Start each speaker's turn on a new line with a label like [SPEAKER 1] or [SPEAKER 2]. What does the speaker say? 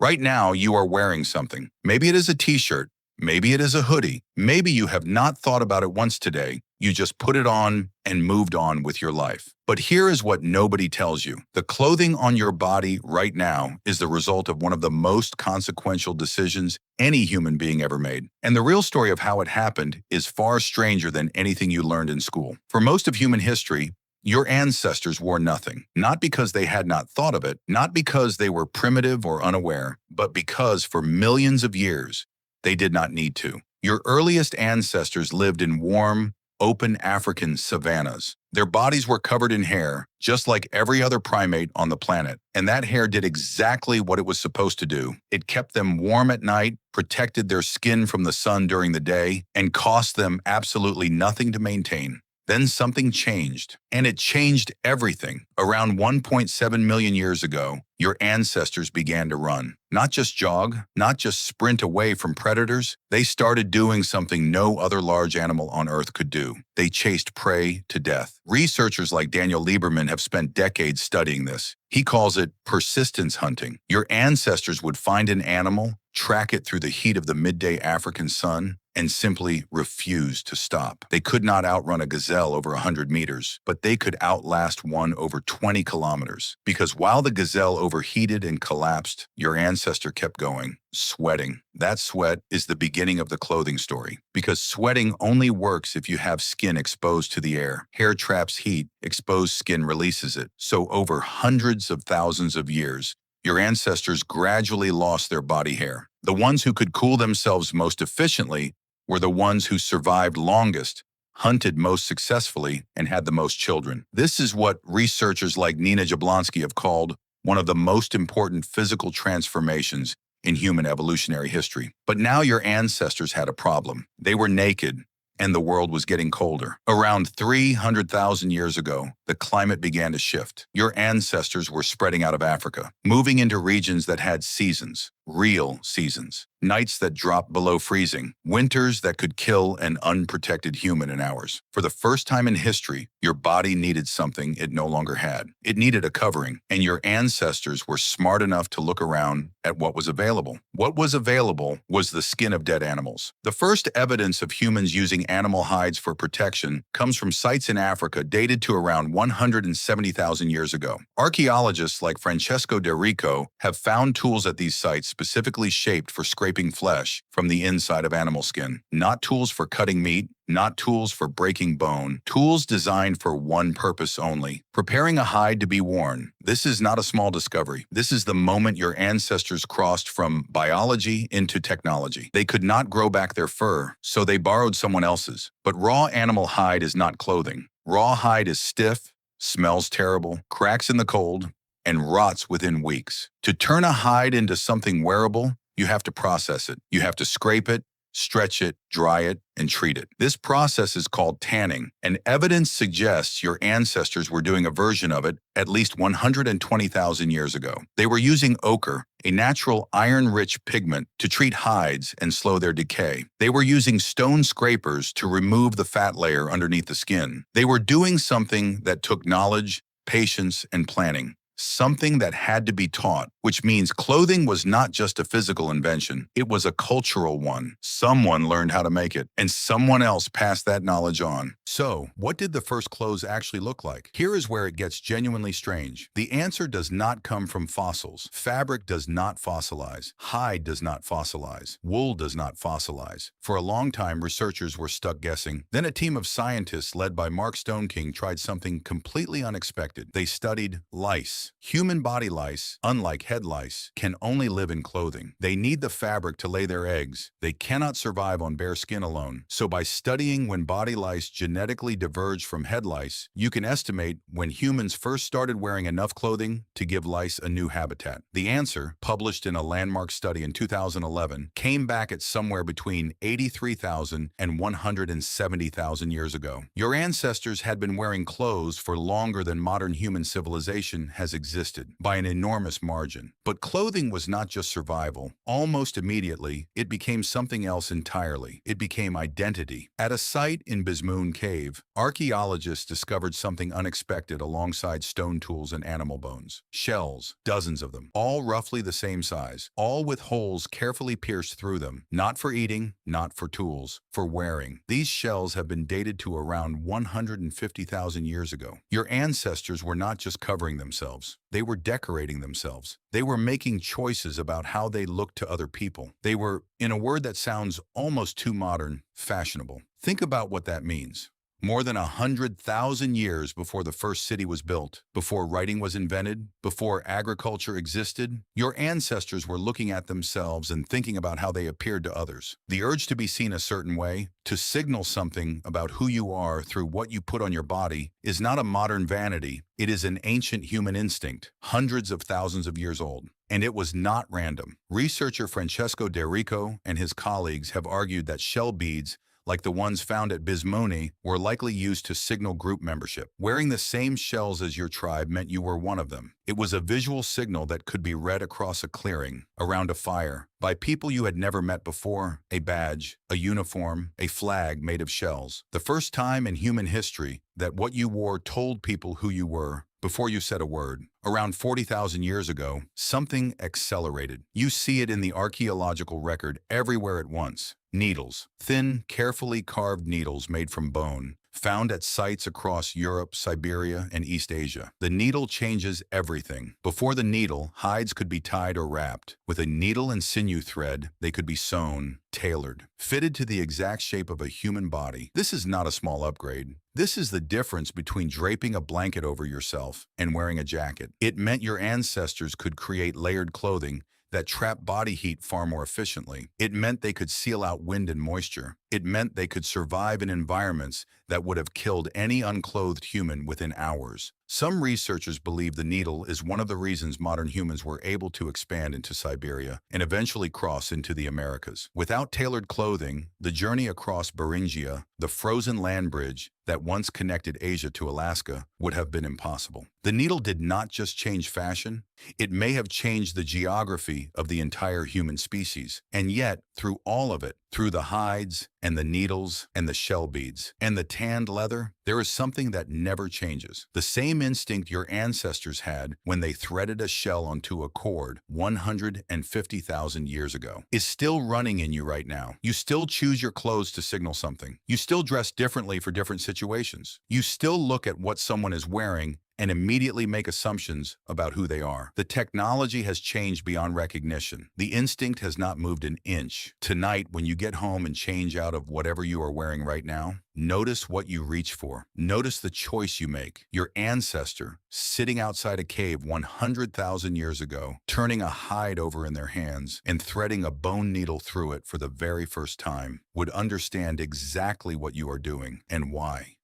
[SPEAKER 1] Right now, you are wearing something. Maybe it is a t-shirt. Maybe it is a hoodie. Maybe you have not thought about it once today. You just put it on and moved on with your life. But here is what nobody tells you. The clothing on your body right now is the result of one of the most consequential decisions any human being ever made. And the real story of how it happened is far stranger than anything you learned in school. For most of human history, your ancestors wore nothing, not because they had not thought of it, not because they were primitive or unaware, but because for millions of years, they did not need to. Your earliest ancestors lived in warm, open African savannas. Their bodies were covered in hair, just like every other primate on the planet, and that hair did exactly what it was supposed to do. It kept them warm at night, protected their skin from the sun during the day, and cost them absolutely nothing to maintain. Then something changed, and it changed everything. Around 1.7 million years ago, your ancestors began to run. Not just jog, not just sprint away from predators. They started doing something no other large animal on Earth could do. They chased prey to death. Researchers like Daniel Lieberman have spent decades studying this. He calls it persistence hunting. Your ancestors would find an animal, track it through the heat of the midday African sun, and simply refuse to stop. They could not outrun a gazelle over 100 meters, but they could outlast one over 20 kilometers. Because while the gazelle overheated and collapsed, your ancestor kept going, sweating. That sweat is the beginning of the clothing story. Because sweating only works if you have skin exposed to the air. Hair traps heat, exposed skin releases it. So over hundreds of thousands of years, your ancestors gradually lost their body hair. The ones who could cool themselves most efficiently were the ones who survived longest, hunted most successfully, and had the most children. This is what researchers like Nina Jablonski have called one of the most important physical transformations in human evolutionary history. But now your ancestors had a problem. They were naked, and the world was getting colder. Around 300,000 years ago, the climate began to shift. Your ancestors were spreading out of Africa, moving into regions that had seasons, real seasons, nights that dropped below freezing, winters that could kill an unprotected human in hours. For the first time in history, your body needed something it no longer had. It needed a covering, and your ancestors were smart enough to look around at what was available. What was available was the skin of dead animals. The first evidence of humans using animal hides for protection comes from sites in Africa dated to around 170,000 years ago. Archaeologists like Francesco De Rico have found tools at these sites specifically shaped for scraping flesh from the inside of animal skin. Not tools for cutting meat, not tools for breaking bone, tools designed for one purpose only: preparing a hide to be worn. This is not a small discovery. This is the moment your ancestors crossed from biology into technology. They could not grow back their fur, so they borrowed someone else's. But raw animal hide is not clothing. Raw hide is stiff, smells terrible, cracks in the cold, and rots within weeks. To turn a hide into something wearable, you have to process it. You have to scrape it, stretch it, dry it, and treat it. This process is called tanning, and evidence suggests your ancestors were doing a version of it at least 120,000 years ago. They were using ochre, a natural iron-rich pigment, to treat hides and slow their decay. They were using stone scrapers to remove the fat layer underneath the skin. They were doing something that took knowledge, patience, and planning. Something that had to be taught, which means clothing was not just a physical invention, it was a cultural one. Someone learned how to make it, and someone else passed that knowledge on. So, what did the first clothes actually look like? Here is where it gets genuinely strange. The answer does not come from fossils. Fabric does not fossilize. Hide does not fossilize. Wool does not fossilize. For a long time, researchers were stuck guessing. Then a team of scientists led by Mark Stoneking tried something completely unexpected. They studied lice. Human body lice, unlike head lice, can only live in clothing. They need the fabric to lay their eggs. They cannot survive on bare skin alone. So by studying when body lice genetically diverged from head lice, you can estimate when humans first started wearing enough clothing to give lice a new habitat. The answer, published in a landmark study in 2011, came back at somewhere between 83,000 and 170,000 years ago. Your ancestors had been wearing clothes for longer than modern human civilization has has existed, by an enormous margin. But clothing was not just survival. Almost immediately, it became something else entirely. It became identity. At a site in Bismoon Cave, archaeologists discovered something unexpected alongside stone tools and animal bones. Shells, dozens of them, all roughly the same size, all with holes carefully pierced through them, not for eating, not for tools, for wearing. These shells have been dated to around 150,000 years ago. Your ancestors were not just covering themselves, they were decorating themselves. They were making choices about how they looked to other people. They were, in a word that sounds almost too modern, fashionable. Think about what that means. More than 100,000 years before the first city was built, before writing was invented, before agriculture existed, your ancestors were looking at themselves and thinking about how they appeared to others. The urge to be seen a certain way, to signal something about who you are through what you put on your body, is not a modern vanity. It is an ancient human instinct, hundreds of thousands of years old. And it was not random. Researcher Francesco De Rico and his colleagues have argued that shell beads, like the ones found at Bismoni, were likely used to signal group membership. Wearing the same shells as your tribe meant you were one of them. It was a visual signal that could be read across a clearing, around a fire, by people you had never met before, a badge, a uniform, a flag made of shells. The first time in human history that what you wore told people who you were before you said a word. Around 40,000 years ago, something accelerated. You see it in the archaeological record everywhere at once. Needles, thin, carefully carved needles made from bone, found at sites across Europe, Siberia, and East Asia. The needle changes everything. Before the needle, hides could be tied or wrapped. With a needle and sinew thread, they could be sewn, tailored, fitted to the exact shape of a human body. This is not a small upgrade. This is the difference between draping a blanket over yourself and wearing a jacket. It meant your ancestors could create layered clothing that trapped body heat far more efficiently. It meant they could seal out wind and moisture. It meant they could survive in environments that would have killed any unclothed human within hours. Some researchers believe the needle is one of the reasons modern humans were able to expand into Siberia and eventually cross into the Americas. Without tailored clothing, the journey across Beringia, the frozen land bridge that once connected Asia to Alaska, would have been impossible. The needle did not just change fashion, it may have changed the geography of the entire human species. And yet, through all of it, through the hides and the needles and the shell beads and the tanned leather, there is something that never changes. The same instinct your ancestors had when they threaded a shell onto a cord 150,000 years ago is still running in you right now. You still choose your clothes to signal something. You still dress differently for different situations. You still look at what someone is wearing and immediately make assumptions about who they are. The technology has changed beyond recognition. The instinct has not moved an inch. Tonight, when you get home and change out of whatever you are wearing right now, notice what you reach for. Notice the choice you make. Your ancestor, sitting outside a cave 100,000 years ago, turning a hide over in their hands and threading a bone needle through it for the very first time, would understand exactly what you are doing and why.